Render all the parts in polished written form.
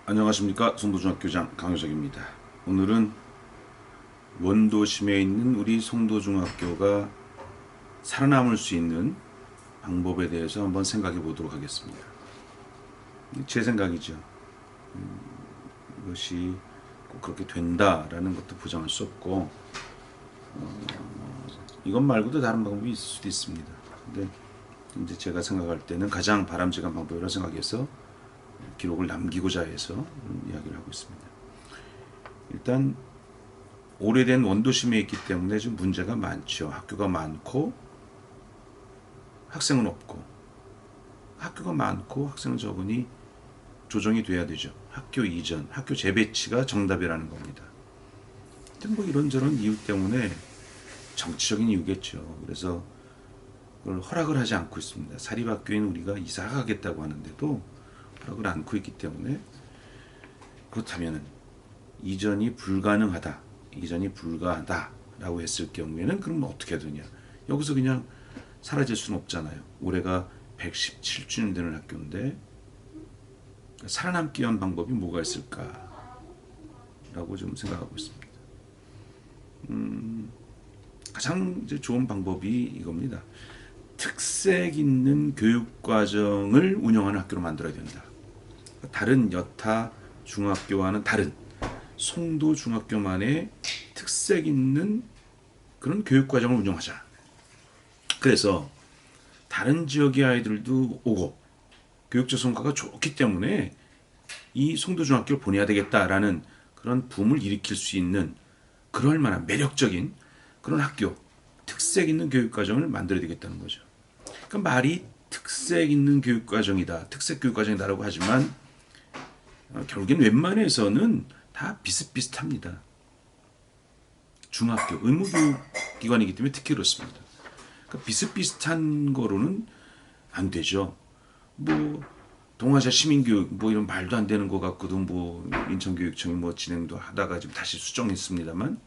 안녕하십니까. 송도중학교장 강효석입니다. 오늘은 원도심에 있는 우리 송도중학교가 살아남을 수 있는 방법에 대해서 한번 생각해 보도록 하겠습니다. 제 생각이죠. 이것이 꼭 그렇게 된다라는 것도 보장할 수 없고 이것 말고도 다른 방법이 있을 수도 있습니다. 근데 이제 제가 생각할 때는 가장 바람직한 방법이라고 생각해서 기록을 남기고자 해서 이야기를 하고 있습니다. 일단 오래된 원도심에 있기 때문에 좀 문제가 많죠. 학교가 많고 학생은 없고, 학교가 많고 학생은 적으니 조정이 돼야 되죠. 학교 이전, 학교 재배치가 정답이라는 겁니다. 뭐 이런저런 이유 때문에 정치적인 이유겠죠. 그래서 그걸 허락을 하지 않고 있습니다. 사립학교인 우리가 이사 가겠다고 하는데도 허락을 않고 있기 때문에, 그렇다면 이전이 불가하다라고 했을 경우에는 그럼 어떻게 되냐? 여기서 그냥 사라질 수는 없잖아요. 올해가 117주년 되는 학교인데 살아남기 위한 방법이 뭐가 있을까라고 좀 생각하고 있습니다. 가장 이제 좋은 방법이 이겁니다. 특색 있는 교육 과정을 운영하는 학교로 만들어야 된다. 다른 여타 중학교와는 다른 송도 중학교만의 특색 있는 그런 교육 과정을 운영하자. 그래서 다른 지역의 아이들도 오고 교육적 성과가 좋기 때문에 이 송도 중학교를 보내야 되겠다라는 그런 붐을 일으킬 수 있는 그럴 만한 매력적인 그런 학교, 특색 있는 교육 과정을 만들어야 되겠다는 거죠. 그러니까 말이 특색 있는 교육 과정이다, 특색 교육 과정이다라고 하지만 결국엔 웬만해서는 다 비슷비슷합니다. 중학교, 의무교육기관이기 때문에 특히 그렇습니다. 그러니까 비슷비슷한 거로는 안 되죠. 뭐 동아시아 시민교육 뭐 이런 말도 안 되는 거 갖고도 뭐 인천교육청이 뭐 진행도 하다가 지금 다시 수정했습니다만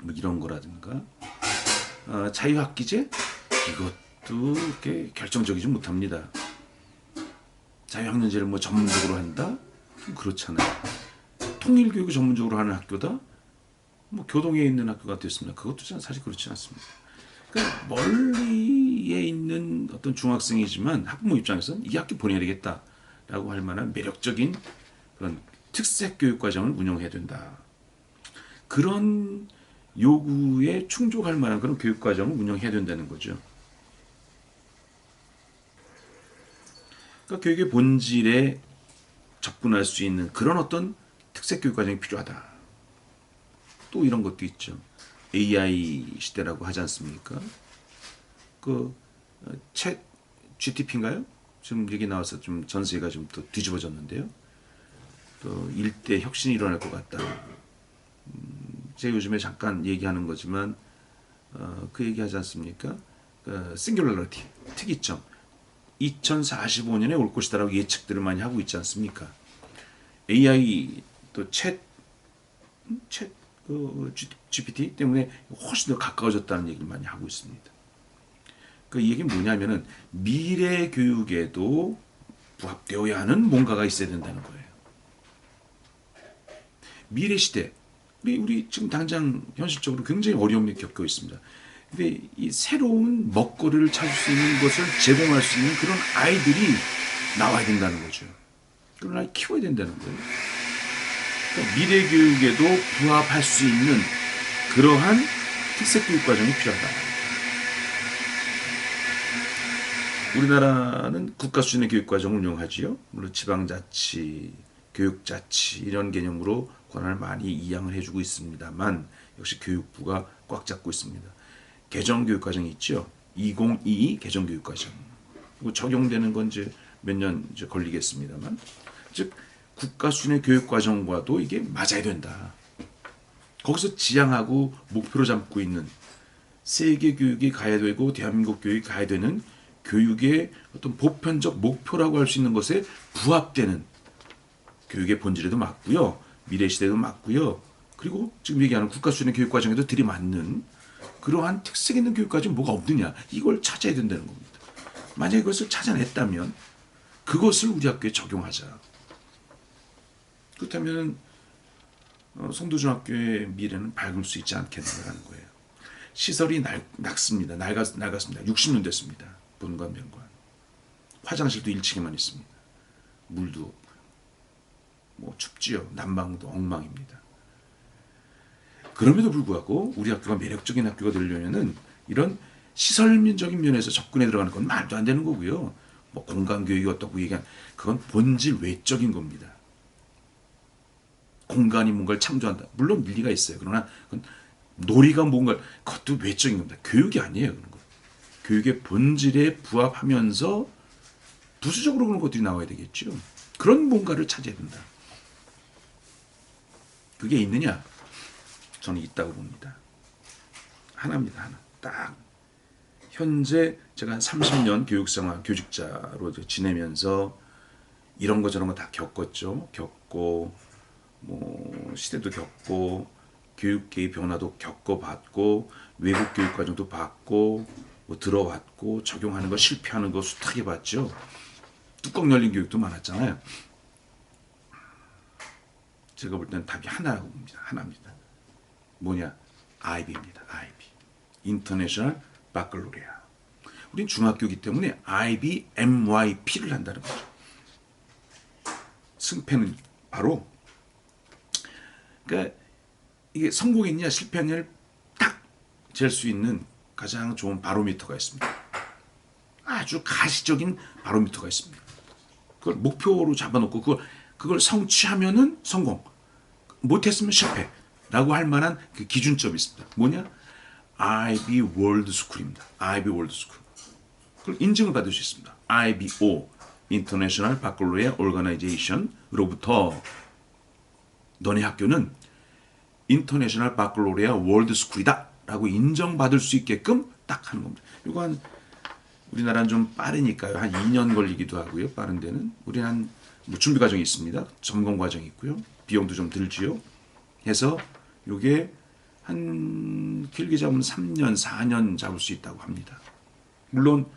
뭐 이런 거라든가 자유학기제 이것도 이렇게 결정적이지 못합니다. 자유학년제를 뭐 전문적으로 한다? 좀 그렇잖아요. 통일교육을 전문적으로 하는 학교다? 뭐 교동에 있는 학교가 됐습니다. 그것도 사실 그렇지 않습니다. 그러니까 멀리에 있는 어떤 중학생이지만 학부모 입장에서는 이 학교 보내야 되겠다라고 할 만한 매력적인 그런 특색 교육 과정을 운영해야 된다. 그런 요구에 충족할 만한 그런 교육 과정을 운영해야 된다는 거죠. 그러니까 교육의 본질에 접근할 수 있는 그런 어떤 특색 교육 과정이 필요하다. 또 이런 것도 있죠. AI 시대라고 하지 않습니까? 챗 GTP인가요? 지금 얘기 나와서 좀 전세가 좀 또 뒤집어졌는데요. 또 일대 혁신이 일어날 것 같다. 제가 요즘에 잠깐 얘기하는 거지만 그 얘기하지 않습니까? 싱귤러리티, 특이점. 2045년에 올 것이다라고 예측들을 많이 하고 있지 않습니까? AI 또 GPT 때문에 훨씬 더 가까워졌다는 얘기를 많이 하고 있습니다. 그 얘기는 뭐냐면은 미래 교육에도 부합되어야 하는 뭔가가 있어야 된다는 거예요. 미래 시대, 우리 지금 당장 현실적으로 굉장히 어려움을 겪고 있습니다. 근데 이 새로운 먹거리를 찾을 수 있는 것을 제공할 수 있는 그런 아이들이 나와야 된다는 거죠. 그런 아이 키워야 된다는 거예요. 그러니까 미래 교육에도 부합할 수 있는 그러한 특색 교육 과정이 필요하다. 우리나라는 국가 수준의 교육 과정을 운영하지요. 물론 지방자치, 교육자치 이런 개념으로 권한을 많이 이양을 해주고 있습니다만 역시 교육부가 꽉 잡고 있습니다. 개정교육과정이 있죠. 2022 개정교육과정. 적용되는 건 이제 몇 년 걸리겠습니다만, 즉 국가 수준의 교육과정과도 이게 맞아야 된다. 거기서 지향하고 목표로 잡고 있는 세계 교육이 가야 되고 대한민국 교육이 가야 되는 교육의 어떤 보편적 목표라고 할 수 있는 것에 부합되는 교육의 본질에도 맞고요. 미래 시대도 맞고요. 그리고 지금 얘기하는 국가 수준의 교육 과정에도 들이맞는 그러한 특색 있는 교육 과정이 뭐가 없느냐. 이걸 찾아야 된다는 겁니다. 만약에 그것을 찾아냈다면 그것을 우리 학교에 적용하자. 그렇다면 송도중학교의 미래는 밝을 수 있지 않겠느냐는 거예요. 시설이 낡습니다. 낡았습니다. 60년 됐습니다. 본관, 병관. 화장실도 1층에만 있습니다. 물도 없고요. 뭐 춥지요. 난방도 엉망입니다. 그럼에도 불구하고 우리 학교가 매력적인 학교가 되려면은 이런 시설민적인 면에서 접근해 들어가는 건 말도 안 되는 거고요. 뭐 공간 교육이 어떻고 얘기한 그건 본질 외적인 겁니다. 공간이 뭔가를 창조한다. 물론 일리가 있어요. 그러나 그건 놀이가 뭔가 그것도 외적인 겁니다. 교육이 아니에요. 그런 거. 교육의 본질에 부합하면서 부수적으로 그런 것들이 나와야 되겠죠. 그런 뭔가를 찾아야 된다. 그게 있느냐? 저는 있다고 봅니다. 하나입니다. 하나. 딱 현재 제가 한 30년 교육생활 교직자로 지내면서 이런 거 저런 거 다 겪었죠. 겪고 뭐 시대도 겪고 교육계의 변화도 겪어봤고 외국 교육 과정도 봤고 뭐 들어왔고 적용하는 거 실패하는 거 숱하게 봤죠. 뚜껑 열린 교육도 많았잖아요. 제가 볼 때는 답이 하나입니다. 하나입니다. 뭐냐? IB입니다. IB. 인터내셔널 바칼로레아. 우린 중학교이기 때문에 IB, MYP를 한다는 거죠. 승패는 바로 그러니까 이게 성공했냐 실패했냐를 딱 잴 수 있는 가장 좋은 바로미터가 있습니다. 아주 가시적인 바로미터가 있습니다. 그걸 목표로 잡아놓고 그걸 성취하면은 성공, 못했으면 실패라고 할 만한 그 기준점이 있습니다. 뭐냐? IB 월드 스쿨입니다. IB 월드 스쿨. 그걸 인증을 받을 수 있습니다. IBO, International Baccalaureate Organization으로부터 너네 학교는 인터내셔널 바칼로레아 월드 스쿨이다 라고 인정받을 수 있게끔 딱 하는 겁니다. 이거 한 우리나라는 좀 빠르니까요. 한 2년 걸리기도 하고요. 빠른 데는 우리는 한 뭐 준비 과정이 있습니다. 점검 과정이 있고요. 비용도 좀 들지요. 해서 이게 한 길게 잡으면 3년, 4년 잡을 수 있다고 합니다. 물론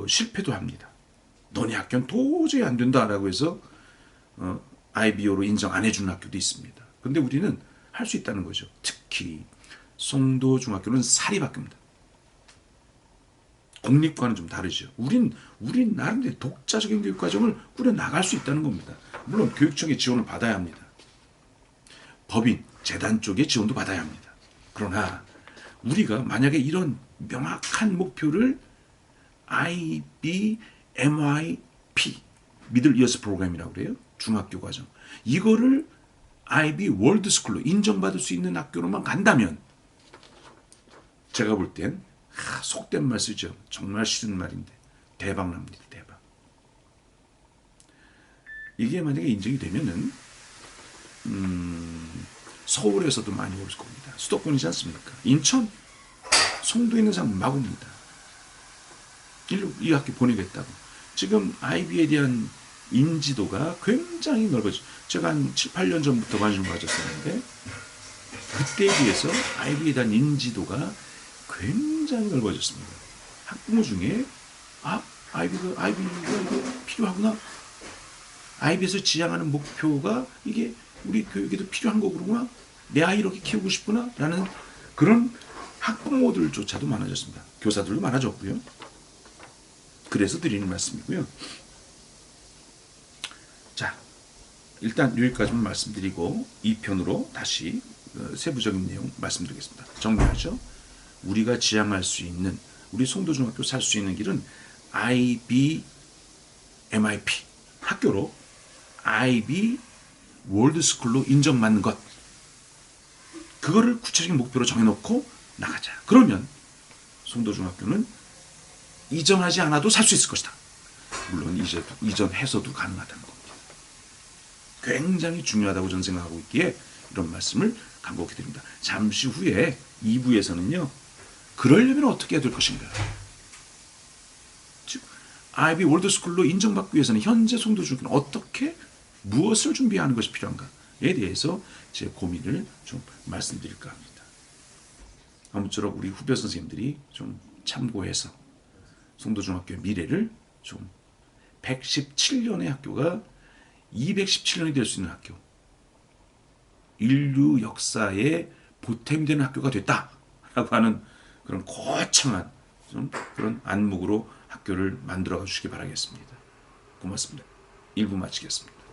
실패도 합니다. 너네 학교는 도저히 안 된다라고 해서 IBO로 인정 안 해주는 학교도 있습니다. 근데 우리는 할 수 있다는 거죠. 특히 송도중학교는 사립학교입니다. 공립과는 좀 다르죠. 우린 나름대로 독자적인 교육 과정을 꾸려 나갈 수 있다는 겁니다. 물론 교육청의 지원을 받아야 합니다. 법인, 재단 쪽의 지원도 받아야 합니다. 그러나 우리가 만약에 이런 명확한 목표를 IB, MYP, 미들 이어스 프로그램이라고 그래요. 중학교 과정. 이거를 IB 월드 스쿨로 인정받을 수 있는 학교로만 간다면 제가 볼 땐 속된 말 쓰죠. 정말 싫은 말인데 대박 납니다. 대박. 이게 만약에 인정이 되면은 서울에서도 많이 올 겁니다. 수도권이지 않습니까? 인천, 송도에 있는 사람 막 옵니다. 일로 이 학교 보내겠다고. 지금 IB에 대한 인지도가 굉장히 넓어져. 제가 한 7, 8년 전부터 관심을 가졌었는데 그때에 비해서 IB에 대한 인지도가 굉장히 넓어졌습니다. 학부모 중에 IB가 이거 필요하구나. IB에서 지향하는 목표가 이게 우리 교육에도 필요한 거구나. 내 아이 이렇게 키우고 싶구나. 라는 그런 학부모들조차도 많아졌습니다. 교사들도 많아졌고요. 그래서 드리는 말씀이고요. 자, 일단 여기까지만 말씀드리고 2편으로 다시 세부적인 내용 말씀드리겠습니다. 정리하죠. 우리가 지향할 수 있는 우리 송도중학교 살 수 있는 길은 IB, MIP 학교로 IB 월드스쿨로 인정받는 것. 그거를 구체적인 목표로 정해놓고 나가자. 그러면 송도중학교는 이전하지 않아도 살 수 있을 것이다. 물론 이전해서도 가능하다는 겁니다. 굉장히 중요하다고 저는 생각하고 있기에 이런 말씀을 간곡히 드립니다. 잠시 후에 2부에서는요. 그러려면 어떻게 해야 될 것인가. 즉 IB 월드스쿨로 인정받기 위해서는 현재 송도중학교는 어떻게 무엇을 준비하는 것이 필요한가에 대해서 제 고민을 좀 말씀드릴까 합니다. 아무쪼록 우리 후배 선생님들이 좀 참고해서 송도중학교의 미래를 좀 117년의 학교가 217년이 될 수 있는 학교, 인류 역사에 보탬이 되는 학교가 됐다라고 하는 그런 거창한 좀 그런 안목으로 학교를 만들어 주시기 바라겠습니다. 고맙습니다. 1부 마치겠습니다.